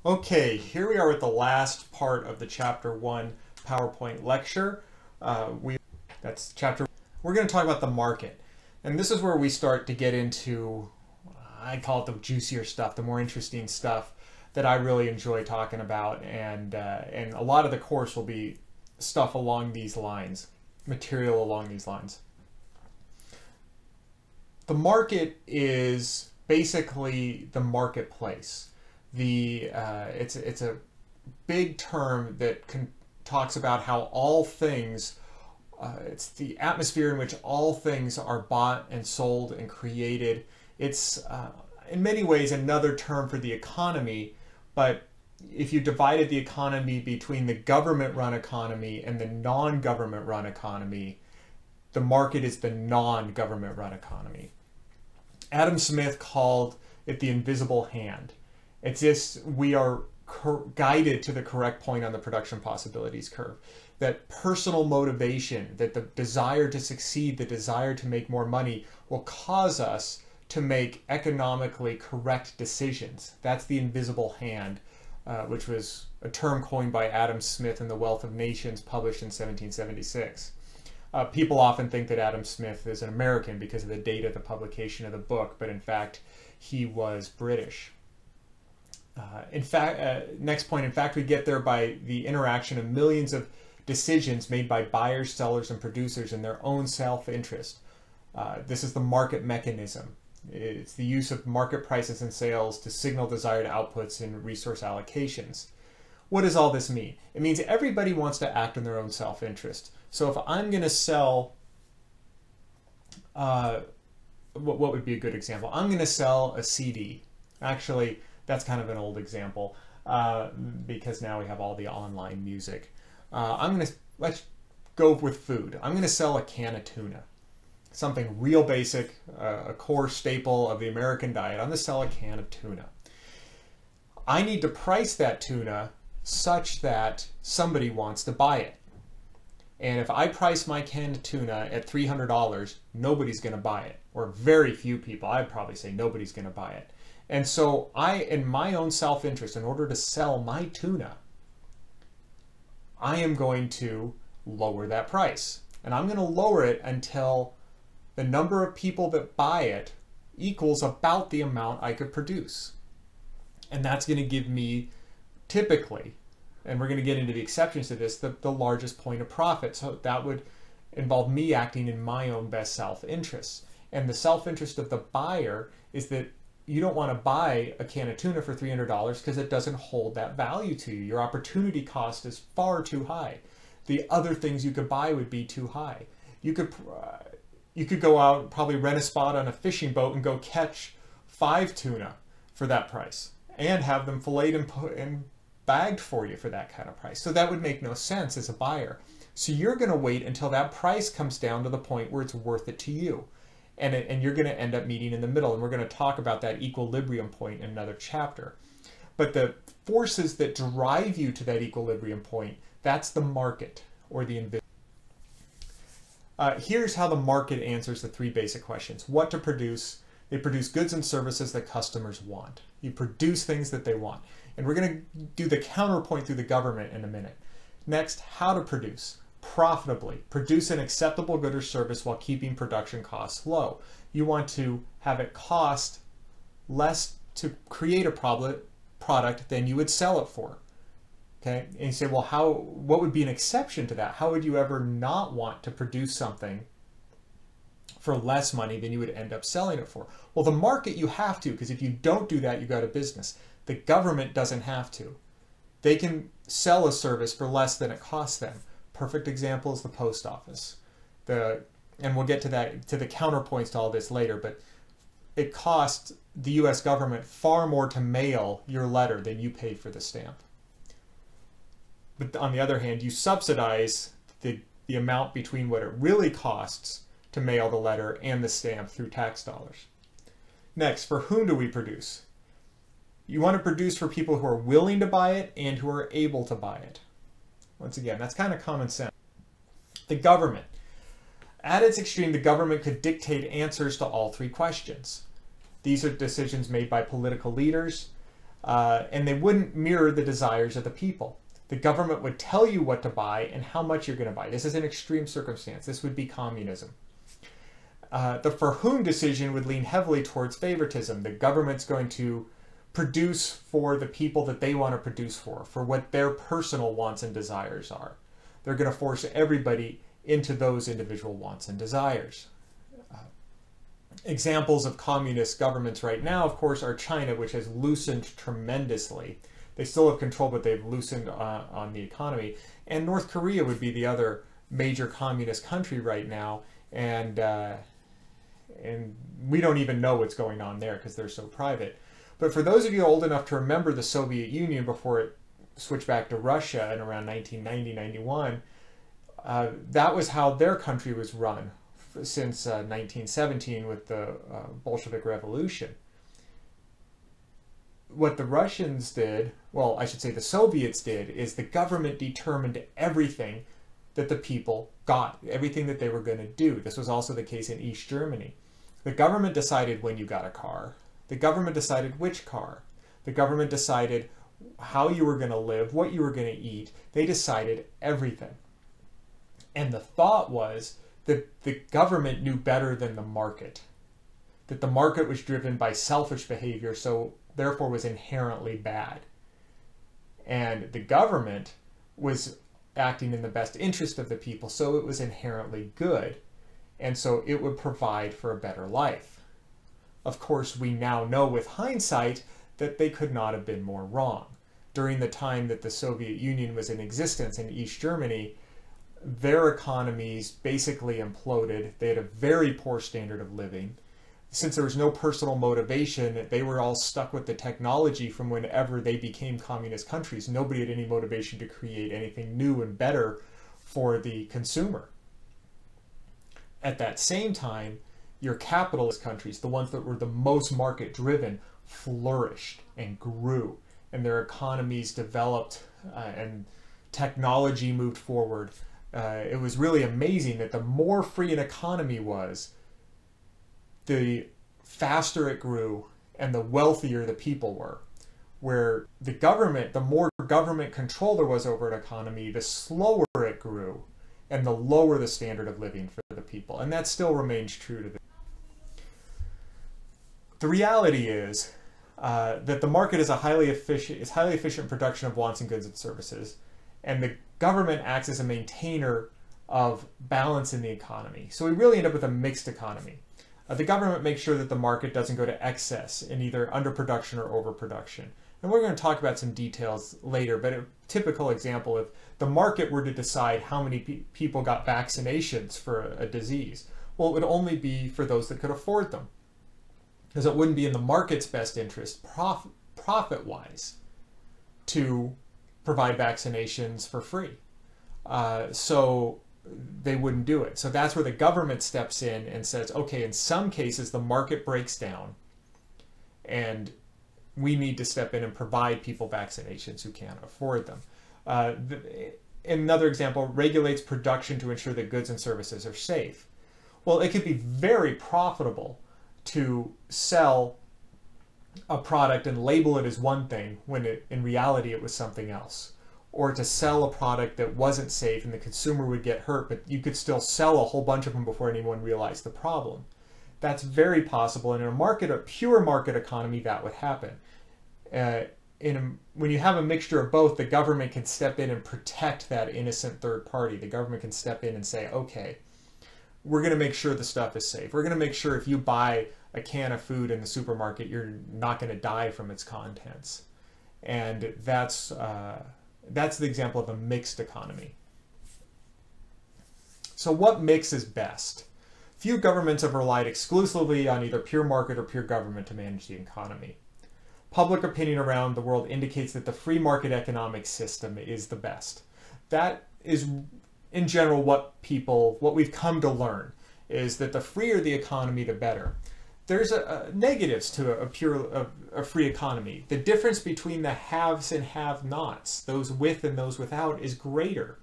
Okay, here we are with the last part of the Chapter 1 PowerPoint lecture. That's Chapter. We're going to talk about the market. And this is where we start to get into, I call it the juicier stuff, the more interesting stuff that I really enjoy talking about. And a lot of the course will be stuff along these lines, material along these lines. The market is basically the marketplace. It's a big term that talks about how all things, it's the atmosphere in which all things are bought and sold and created. It's in many ways another term for the economy, but if you divided the economy between the government-run economy and the non-government-run economy, the market is the non-government-run economy. Adam Smith called it the invisible hand. It's just we are guided to the correct point on the production possibilities curve. That personal motivation, that the desire to succeed, the desire to make more money will cause us to make economically correct decisions. That's the invisible hand, which was a term coined by Adam Smith in The Wealth of Nations, published in 1776. People often think that Adam Smith is an American because of the date of the publication of the book, but in fact, he was British. Next point, in fact, we get there by the interaction of millions of decisions made by buyers, sellers, and producers in their own self-interest. This is the market mechanism. It's the use of market prices and sales to signal desired outputs and resource allocations. What does all this mean? It means everybody wants to act in their own self-interest. So if I'm going to sell, what would be a good example? I'm going to sell a CD. Actually, that's kind of an old example because now we have all the online music. Let's go with food. I'm going to sell a can of tuna. Something real basic, a core staple of the American diet. I'm going to sell a can of tuna. I need to price that tuna such that somebody wants to buy it. And if I price my can of tuna at $300, nobody's going to buy it. Or very few people. I'd probably say nobody's going to buy it. And so in my own self-interest, in order to sell my tuna, I am going to lower that price. And I'm going to lower it until the number of people that buy it equals about the amount I could produce. And that's going to give me, typically, and we're going to get into the exceptions to this, the largest point of profit. So that would involve me acting in my own best self-interest. And the self-interest of the buyer is that you don't want to buy a can of tuna for $300 because it doesn't hold that value to you. Your opportunity cost is far too high. The other things you could buy would be too high. You could go out and probably rent a spot on a fishing boat and go catch 5 tuna for that price and have them filleted and bagged for you for that kind of price. So that would make no sense as a buyer. So you're going to wait until that price comes down to the point where it's worth it to you. And you're going to end up meeting in the middle. And we're going to talk about that equilibrium point in another chapter. But the forces that drive you to that equilibrium point, that's the market or the invisible. Here's how the market answers the 3 basic questions. What to produce. They produce goods and services that customers want. You produce things that they want. And we're going to do the counterpoint through the government in a minute. Next, how to produce. Profitably. Produce an acceptable good or service while keeping production costs low. You want to have it cost less to create a product than you would sell it for. Okay? And you say, well, what would be an exception to that? How would you ever not want to produce something for less money than you would end up selling it for? Well, the market you have to, because if you don't do that, you go out of business. The government doesn't have to. They can sell a service for less than it costs them. Perfect example is the post office. And we'll get to the counterpoints to all this later, but it costs the US government far more to mail your letter than you paid for the stamp. But on the other hand, you subsidize the amount between what it really costs to mail the letter and the stamp through tax dollars. Next, for whom do we produce? You want to produce for people who are willing to buy it and who are able to buy it. Once again, that's kind of common sense. The government. At its extreme, the government could dictate answers to all 3 questions. These are decisions made by political leaders. and they wouldn't mirror the desires of the people. The government would tell you what to buy and how much you're going to buy. This is an extreme circumstance. This would be communism. The for whom decision would lean heavily towards favoritism. The government's going to produce for the people that they want to produce for what their personal wants and desires are. They're going to force everybody into those individual wants and desires. Examples of communist governments right now, of course, are China, which has loosened tremendously. They still have control, but they've loosened on the economy. And North Korea would be the other major communist country right now. And we don't even know what's going on there because they're so private. But for those of you old enough to remember the Soviet Union before it switched back to Russia in around 1990-91, that was how their country was run since 1917 with the Bolshevik Revolution. What the Russians did, well, I should say the Soviets did, is the government determined everything that the people got, everything that they were going to do. This was also the case in East Germany. The government decided when you got a car. The government decided which car. The government decided how you were going to live, what you were going to eat. They decided everything. And the thought was that the government knew better than the market. That the market was driven by selfish behavior, so therefore was inherently bad. And the government was acting in the best interest of the people, so it was inherently good. And so it would provide for a better life. Of course, we now know with hindsight that they could not have been more wrong. During the time that the Soviet Union was in existence in East Germany, their economies basically imploded. They had a very poor standard of living. Since there was no personal motivation, they were all stuck with the technology from whenever they became communist countries. Nobody had any motivation to create anything new and better for the consumer. At that same time, your capitalist countries, the ones that were the most market-driven, flourished and grew, and their economies developed and technology moved forward. It was really amazing that the more free an economy was, the faster it grew and the wealthier the people were. Where the government, the more government control there was over an economy, the slower it grew and the lower the standard of living for the people. And that still remains true today. The reality is that the market is highly efficient production of wants and goods and services, and the government acts as a maintainer of balance in the economy. So we really end up with a mixed economy. The government makes sure that the market doesn't go to excess in either underproduction or overproduction. And we're going to talk about some details later, but a typical example, if the market were to decide how many people got vaccinations for a disease, well, it would only be for those that could afford them. Because it wouldn't be in the market's best interest, profit-wise, to provide vaccinations for free. So they wouldn't do it. So that's where the government steps in and says, okay, in some cases the market breaks down and we need to step in and provide people vaccinations who can't afford them. Another example, regulates production to ensure that goods and services are safe. Well, it could be very profitable to sell a product and label it as one thing when in reality it was something else. Or to sell a product that wasn't safe and the consumer would get hurt, but you could still sell a whole bunch of them before anyone realized the problem. That's very possible. And in a pure market economy, that would happen. When you have a mixture of both, the government can step in and protect that innocent third party. The government can step in and say, okay, we're going to make sure the stuff is safe. We're going to make sure if you buy a can of food in the supermarket, you're not going to die from its contents. And that's the example of a mixed economy. So what mix is best? Few governments have relied exclusively on either pure market or pure government to manage the economy. Public opinion around the world indicates that the free market economic system is the best. That is, in general, what we've come to learn, is that the freer the economy, the better. There's negatives to a free economy. The difference between the haves and have-nots, those with and those without, is greater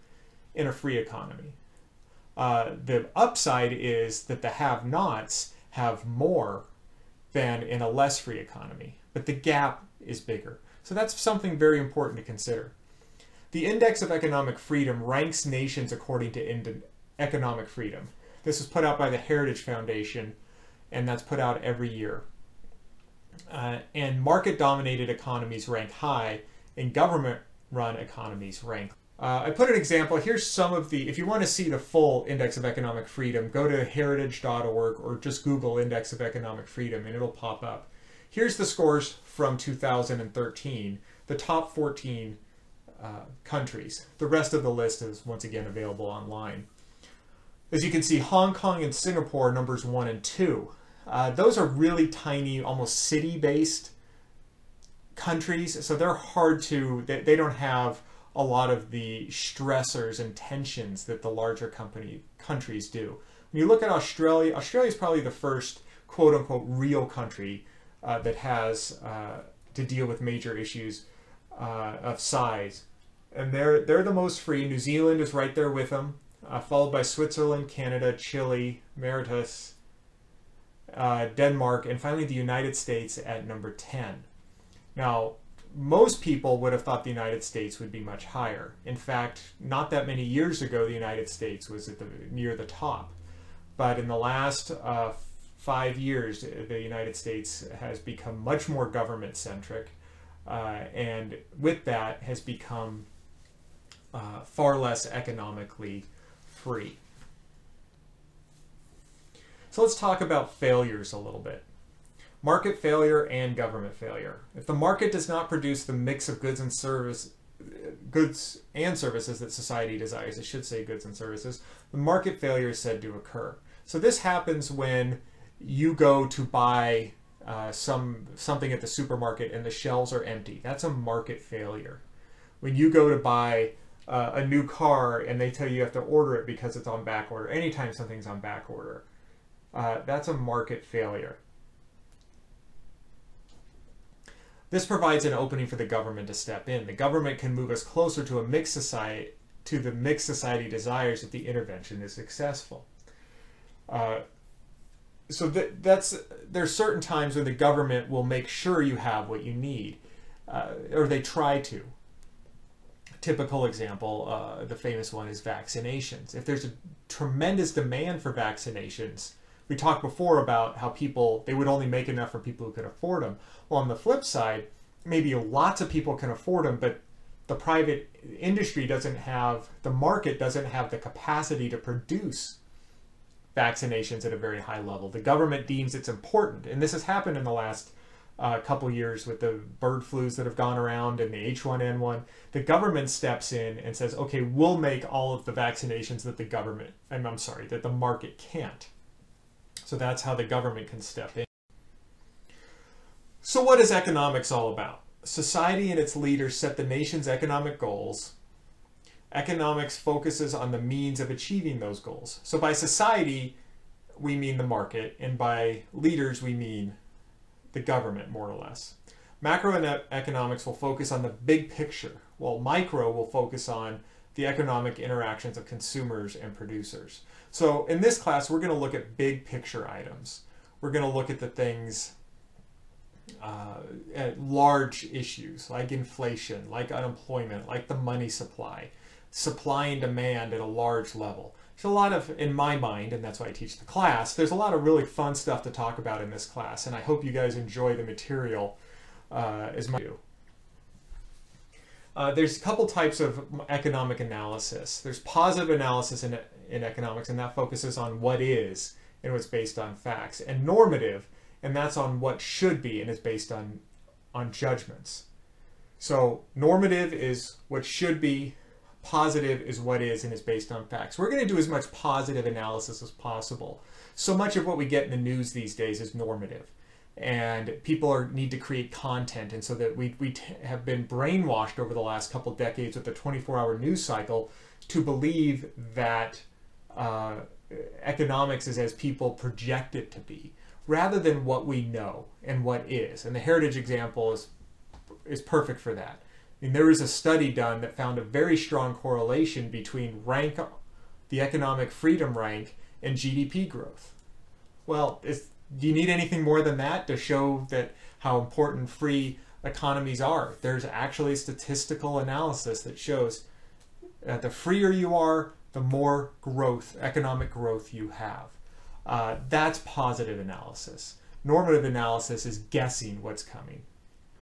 in a free economy. The upside is that the have-nots have more than in a less free economy, but the gap is bigger. So that's something very important to consider. The Index of Economic Freedom ranks nations according to economic freedom. This is put out by the Heritage Foundation, and that's put out every year. And market-dominated economies rank high, and government-run economies rank. I put an example. Here's some of the, if you want to see the full Index of Economic Freedom, go to heritage.org or just Google Index of Economic Freedom and it'll pop up. Here's the scores from 2013, the top 14 countries. The rest of the list is once again available online. As you can see, Hong Kong and Singapore are numbers 1 and 2. Those are really tiny, almost city-based countries, so they're hard to, they don't have a lot of the stressors and tensions that the larger countries do. When you look at Australia, Australia is probably the first quote-unquote real country that has to deal with major issues of size. And they're the most free. New Zealand is right there with them, followed by Switzerland, Canada, Chile, Mauritius, Denmark, and finally the United States at number 10. Now, most people would have thought the United States would be much higher. In fact, not that many years ago, the United States was at near the top. But in the last 5 years, the United States has become much more government-centric, and with that has become far less economically free. So let's talk about failures a little bit. Market failure and government failure. If the market does not produce the mix of goods and services that society desires, it should say goods and services, the market failure is said to occur. So this happens when you go to buy something at the supermarket and the shelves are empty. That's a market failure. When you go to buy a new car and they tell you have to order it because it's on back order, anytime something's on back order, that's a market failure. This provides an opening for the government to step in. The government can move us closer to a mixed society, to the mixed society desires if the intervention is successful. So there's certain times when the government will make sure you have what you need, or they try to. Typical example, the famous one is vaccinations. If there's a tremendous demand for vaccinations, we talked before about how they would only make enough for people who could afford them. Well, on the flip side, maybe lots of people can afford them, but the private industry doesn't have, the market doesn't have the capacity to produce vaccinations at a very high level. The government deems it's important, and this has happened in the last couple years with the bird flus that have gone around and the H1N1. The government steps in and says, okay, we'll make all of the vaccinations that that the market can't. So that's how the government can step in. So what is economics all about? Society and its leaders set the nation's economic goals. Economics focuses on the means of achieving those goals. So by society, we mean the market, and by leaders, we mean the government, more or less. Macroeconomics will focus on the big picture, while micro will focus on the economic interactions of consumers and producers. So in this class, we're going to look at big picture items. We're going to look at the things, at large issues like inflation, like unemployment, like the money supply and demand at a large level. There's a lot of, in my mind, and that's why I teach the class, there's a lot of really fun stuff to talk about in this class, and I hope you guys enjoy the material as much as I do. There's a couple types of economic analysis. There's positive analysis in economics, and that focuses on what is and what's based on facts. And normative, and that's on what should be and is based on judgments. So normative is what should be, positive is what is and is based on facts. We're going to do as much positive analysis as possible. So much of what we get in the news these days is normative. And people need to create content, and so that we have been brainwashed over the last couple decades with the 24-hour news cycle to believe that economics is as people project it to be, rather than what we know and what is. And the Heritage example is perfect for that. I mean, there was a study done that found a very strong correlation between the economic freedom rank and GDP growth. Well, do you need anything more than that to show that how important free economies are. There's actually statistical analysis that shows that the freer you are, the more growth, economic growth you have. That's positive analysis. Normative analysis is guessing what's coming.